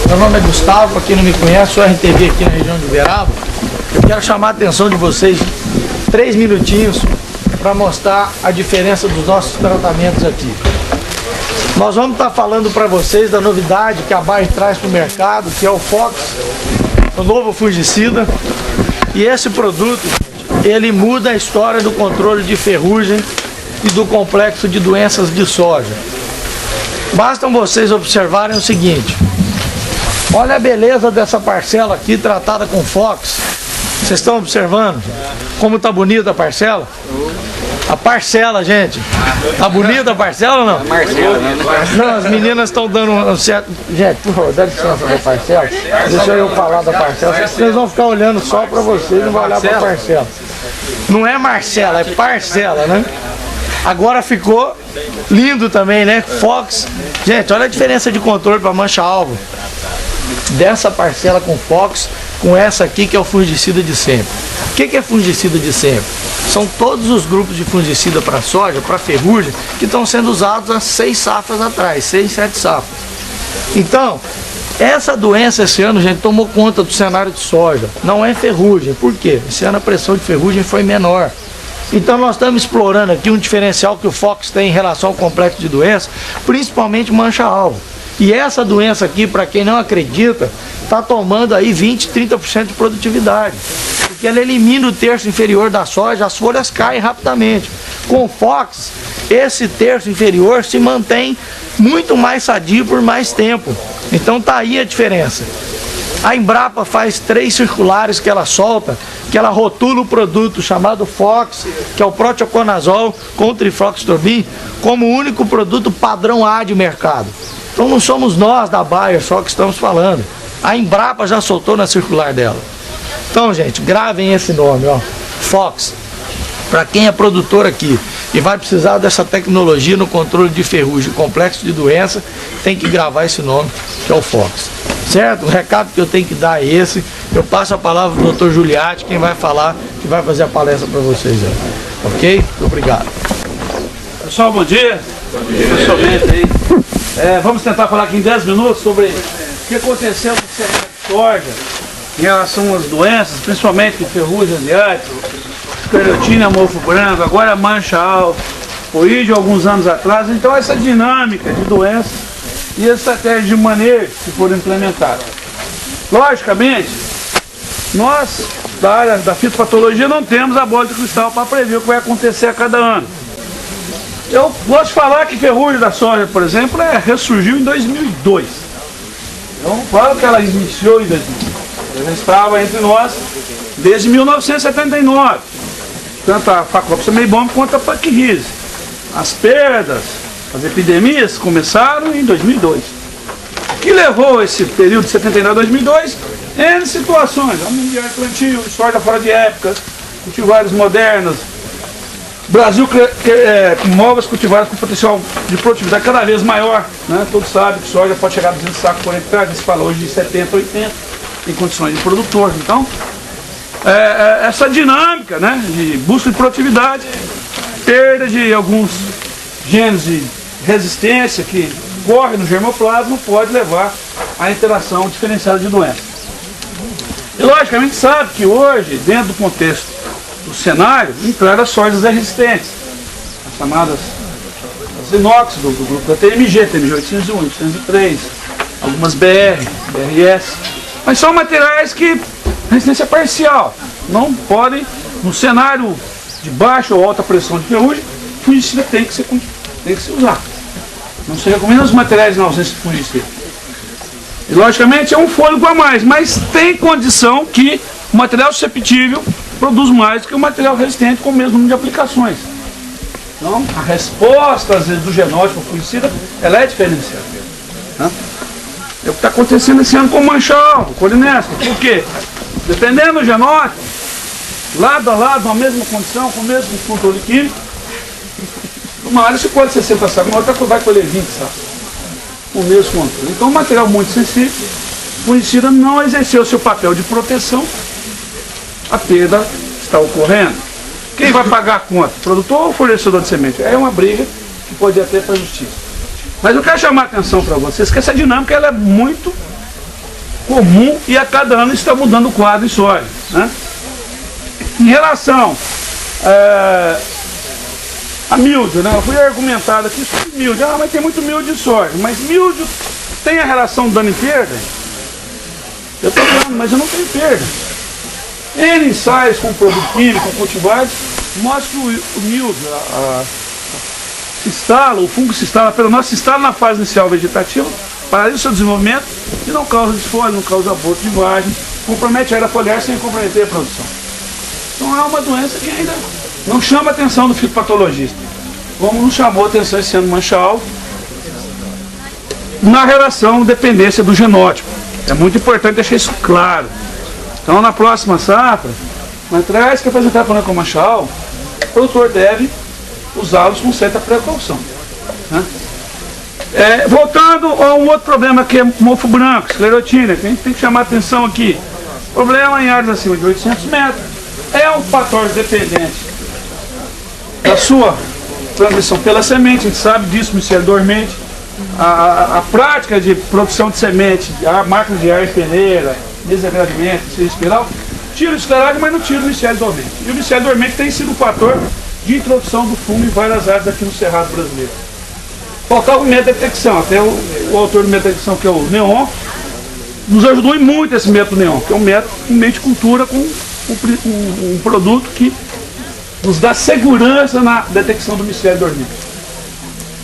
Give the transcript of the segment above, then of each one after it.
Meu nome é Gustavo, para quem não me conhece, sou RTV aqui na região de Uberaba. Eu quero chamar a atenção de vocês 3 minutinhos para mostrar a diferença dos nossos tratamentos aqui. Nós vamos estar falando para vocês da novidade que a Bayer traz para o mercado, que é o Fox, o novo fungicida. E esse produto, ele muda a história do controle de ferrugem e do complexo de doenças de soja. Basta vocês observarem o seguinte: olha a beleza dessa parcela aqui tratada com Fox. Vocês estão observando como está bonita a parcela? A parcela, gente. Tá bonita a parcela ou não? Marcela, né? Não, as meninas estão dando um certo... Gente, por favor, dá licença da parcela. Deixa eu falar da parcela. Vocês vão ficar olhando só para vocês, não vão olhar para a parcela. Não é Marcela, é parcela, né? Agora ficou lindo também, né? Fox. Gente, olha a diferença de controle para mancha-alvo dessa parcela com Fox, com essa aqui que é o fungicida de sempre. O que é fungicida de sempre? São todos os grupos de fungicida para soja, para ferrugem, que estão sendo usados há 6 safras atrás, 6, 7 safras. Então, essa doença esse ano, gente, tomou conta do cenário de soja. Não é ferrugem. Por quê? Esse ano a pressão de ferrugem foi menor. Então nós estamos explorando aqui um diferencial que o Fox tem em relação ao complexo de doença, principalmente mancha-alvo. E essa doença aqui, para quem não acredita, está tomando aí 20, 30% de produtividade. Porque ela elimina o terço inferior da soja, as folhas caem rapidamente. Com o Fox, esse terço inferior se mantém muito mais sadio por mais tempo. Então tá aí a diferença. A Embrapa faz 3 circulares que ela solta, que ela rotula o produto chamado Fox, que é o proteoconazol com o trifloxytobin, como o único produto padrão A de mercado. Então não somos nós da Bayer só que estamos falando. A Embrapa já soltou na circular dela. Então, gente, gravem esse nome, ó, Fox. Para quem é produtor aqui e vai precisar dessa tecnologia no controle de ferrugem, complexo de doença, tem que gravar esse nome, que é o Fox. Certo? O recado que eu tenho que dar é esse. Eu passo a palavra pro Dr. Juliati, quem vai falar, que vai fazer a palestra para vocês aí. Ok? Obrigado. Pessoal, bom dia. Bom dia. Pessoalmente aí. Vamos tentar falar aqui em 10 minutos sobre o que aconteceu no cenário de soja em relação às doenças, principalmente ferrugem asiática, esclerotina, mofo branco, agora mancha-alvo, oídio alguns anos atrás. Então essa dinâmica de doenças e as estratégias de manejo que foram implementadas. Logicamente, nós da área da fitopatologia não temos a bola de cristal para prever o que vai acontecer a cada ano. Eu gosto de falar que ferrugem da soja, por exemplo, ressurgiu em 2002. Então, claro que ela iniciou em 2002. Ela estava entre nós desde 1979. Tanto a Phaclops meibom quanto a Pachyris. As perdas, as epidemias começaram em 2002. O que levou esse período de 79 a 2002? N situações. Aumento de plantio, soja fora de época, cultivares modernos. Brasil com novas cultivares com potencial de produtividade cada vez maior. Né? Todos sabem que soja pode chegar a 200 sacos por hectare, se fala hoje de 70, 80, em condições de produtor. Então, essa dinâmica, né, de busca de produtividade, perda de alguns genes de resistência que corre no germoplasma, pode levar à interação diferenciada de doenças. E logicamente sabe que hoje, dentro do contexto do cenário, entraram as sojas resistentes, as chamadas as inox do grupo da TMG 801, 803, algumas BRS, mas são materiais que resistência parcial, não podem, no cenário de baixa ou alta pressão de ferrugem, fungicida tem que ser usado. Não se recomenda os materiais na ausência de fungicida. E logicamente é um fôlego a mais, mas tem condição que o material susceptível produz mais do que o material resistente com o mesmo número de aplicações. Então, a resposta, às vezes, do genótipo fungicida, ela é diferenciada. Né? É o que está acontecendo esse ano com o mancha-alvo, com o colinesca. Por quê? Dependendo do genótipo, lado a lado, na mesma condição, com o mesmo controle químico, uma área se colhe 60 sacos, na outra vai colher 20 sacos, com o mesmo controle. Então, um material muito sensível, o fungicida não exerceu seu papel de proteção, a perda está ocorrendo. Quem vai pagar a conta? Produtor ou fornecedor de semente? É uma briga que pode ir até para a justiça. Mas eu quero chamar a atenção para vocês que essa dinâmica ela é muito comum e a cada ano está mudando o quadro em soja, né? Em relação a míldio, né? Eu fui argumentado aqui sobre míldio. Mas tem muito míldio de soja. Mas míldio tem a relação dano e perda? Eu estou falando, mas eu não tenho perda. N ensaios com produto químico, com cultivares, mostram que o míldio se instala, o fungo se instala, pelo menos se instala na fase inicial vegetativa, paralisa o seu desenvolvimento e não causa desfolho, não causa aborto de vagem, compromete a área foliar sem comprometer a produção. Então é uma doença que ainda não chama a atenção do fitopatologista, como não chamou a atenção esse ano mancha alta, na relação dependência do genótipo. É muito importante deixar isso claro. Então na próxima safra, materiais que apresentar problema com mancha alta, o produtor deve usá-los com certa precaução, né? Voltando a um outro problema que é mofo branco, esclerotina, que a gente tem que chamar a atenção aqui. Problema em áreas acima de 800 metros. É um fator dependente da sua transmissão pela semente, a gente sabe disso, micélio dormente. A prática de produção de semente, a máquina de ar em peneira, desagravamento, espiral, tira o esclerose, mas não tira o micélio dormente. E o micélio dormente tem sido um fator de introdução do fungo em várias áreas aqui no Cerrado brasileiro. Faltava o método de detecção, até o autor do método de detecção, que é o Neon, nos ajudou em muito esse método Neon, que é um método um meio de cultura com um produto que nos dá segurança na detecção do micélio dormente.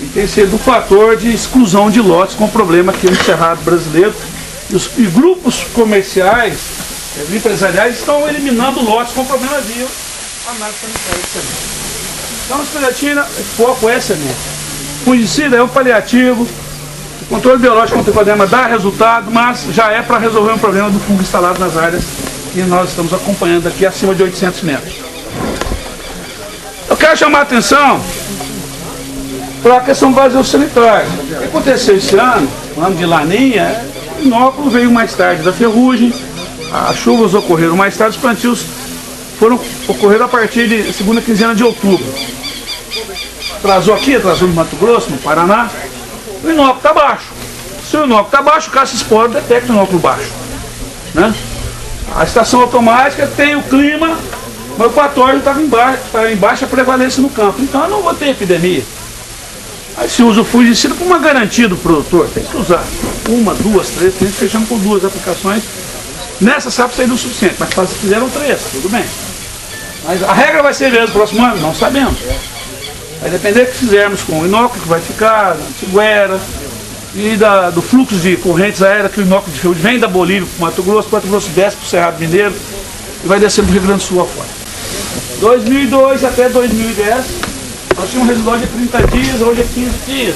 E tem sido um fator de exclusão de lotes com problema aqui no Cerrado brasileiro. E grupos comerciais, empresariais, estão eliminando lotes com problema via análise sanitária de semente. Então a esclerotina, o foco é semente. O fungicida é um paliativo, o controle biológico contra o tricodema dá resultado, mas já é para resolver um problema do fungo instalado nas áreas que nós estamos acompanhando aqui acima de 800 metros. Eu quero chamar a atenção para a questão básica sanitária. O que aconteceu esse ano, no ano de Laninha, o inóculo veio mais tarde da ferrugem, as chuvas ocorreram mais tarde, os plantios ocorreram a partir de segunda quinzena de outubro. Atrasou aqui, atrasou no Mato Grosso, no Paraná, o inóculo está baixo. Se o inóculo está baixo, o caça-esporo detecta o inóculo baixo, né? A estação automática tem o clima, mas o patógeno está em baixa prevalência no campo, então eu não vou ter epidemia. Aí se usa o fungicida como uma garantia do produtor, tem que usar uma, duas, três, tem que fechar com duas aplicações. Nessa safra seria o suficiente, mas fizeram três, tudo bem. Mas a regra vai ser mesmo no próximo ano? Não sabemos. Vai depender do que fizermos com o inóculo, que vai ficar na Antiguera, e do fluxo de correntes aéreas que o inóculo de ferrugem vem da Bolívia para o Mato Grosso desce para o Cerrado Mineiro e vai descendo para o Rio Grande do Sul afora. 2002 até 2010, nós tínhamos um residual de 30 dias, hoje é 15 dias.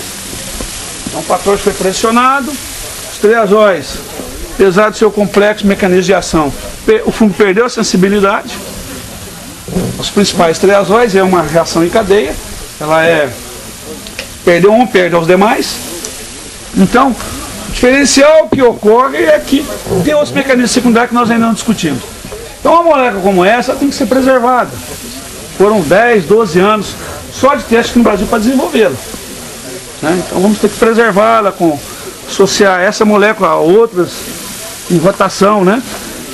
Então o fator foi pressionado, os triazóis, apesar do seu complexo mecanismo de ação, o fungo perdeu a sensibilidade. Os principais triazóis é uma reação em cadeia, ela perdeu um, perde aos demais. Então, o diferencial que ocorre é que tem outros mecanismos secundários que nós ainda não discutimos. Então, uma molécula como essa tem que ser preservada. Foram 10, 12 anos só de teste aqui no Brasil para desenvolvê-la, né? Então, vamos ter que preservá-la, associar essa molécula a outras em rotação, né?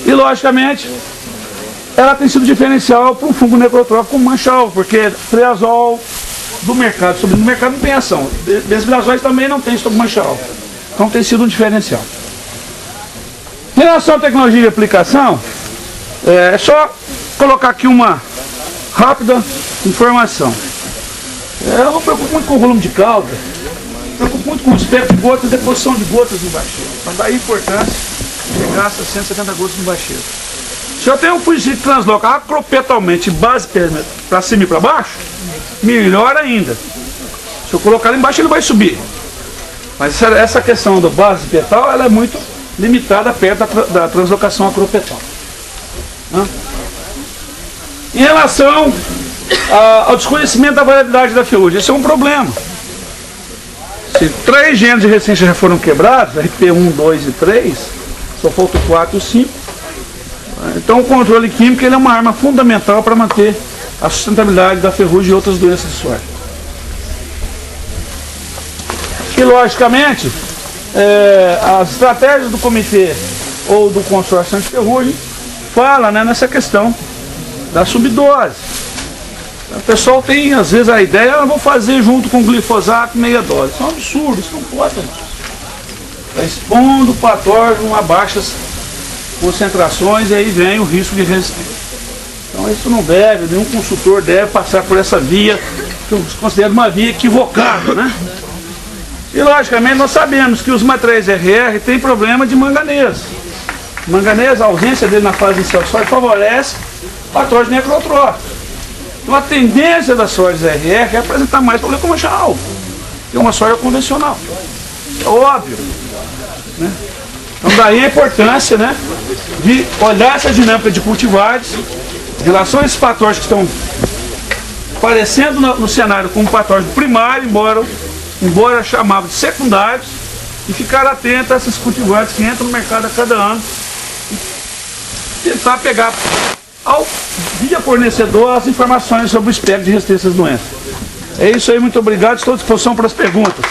E, logicamente, ela tem sido diferencial para um fungo necrotrófico como mancha alta, porque triazol do mercado, no mercado não tem ação. Desbrazóis também não tem sobre mancha alta. Então tem sido um diferencial. Em relação à tecnologia de aplicação, é só colocar aqui uma rápida informação. Eu não me preocupo muito com o volume de calda, me preocupo muito com o espectro de gotas e deposição de gotas no bacheiro. Mas daí a importância de gasta 170 gotas no bacheiro. Se eu tenho um fungicida que transloca acropetalmente base para cima e para baixo, melhor ainda. Se eu colocar lá embaixo, ele vai subir. Mas essa questão da base petal, ela é muito limitada perto da translocação acropetal. Em relação ao desconhecimento da variabilidade da ferrugem, esse é um problema. Se 3 genes de resistência já foram quebrados, RP1, 2 e 3, só faltam 4 e 5. Então o controle químico ele é uma arma fundamental para manter a sustentabilidade da ferrugem e outras doenças de soja. E logicamente, as estratégias do comitê ou do consórcio anti-ferrugem, fala, né, nessa questão da subdose. O pessoal tem, às vezes, a ideia, eu vou fazer junto com glifosato meia dose. Isso é um absurdo, isso não pode. Está expondo o patógeno a baixas concentrações e aí vem o risco de resistência. Então isso não deve, nenhum consultor deve passar por essa via, que eu considero uma via equivocada, né? E logicamente nós sabemos que os materiais RR têm problema de manganês. Manganês, a ausência dele na fase inicial do soja favorece patógeno necrotrófico. Então a tendência das sojas RR é apresentar mais problema com mancha alva, que é uma soja convencional. É óbvio. Né? Então daí a importância, né, de olhar essa dinâmica de cultivares em relação a esses patógenos que estão aparecendo no cenário como patógeno primário, embora chamados de secundários, e ficar atento a esses cultivares que entram no mercado a cada ano e tentar pegar via fornecedor as informações sobre o espectro de resistência às doenças. É isso aí, muito obrigado, estou à disposição para as perguntas.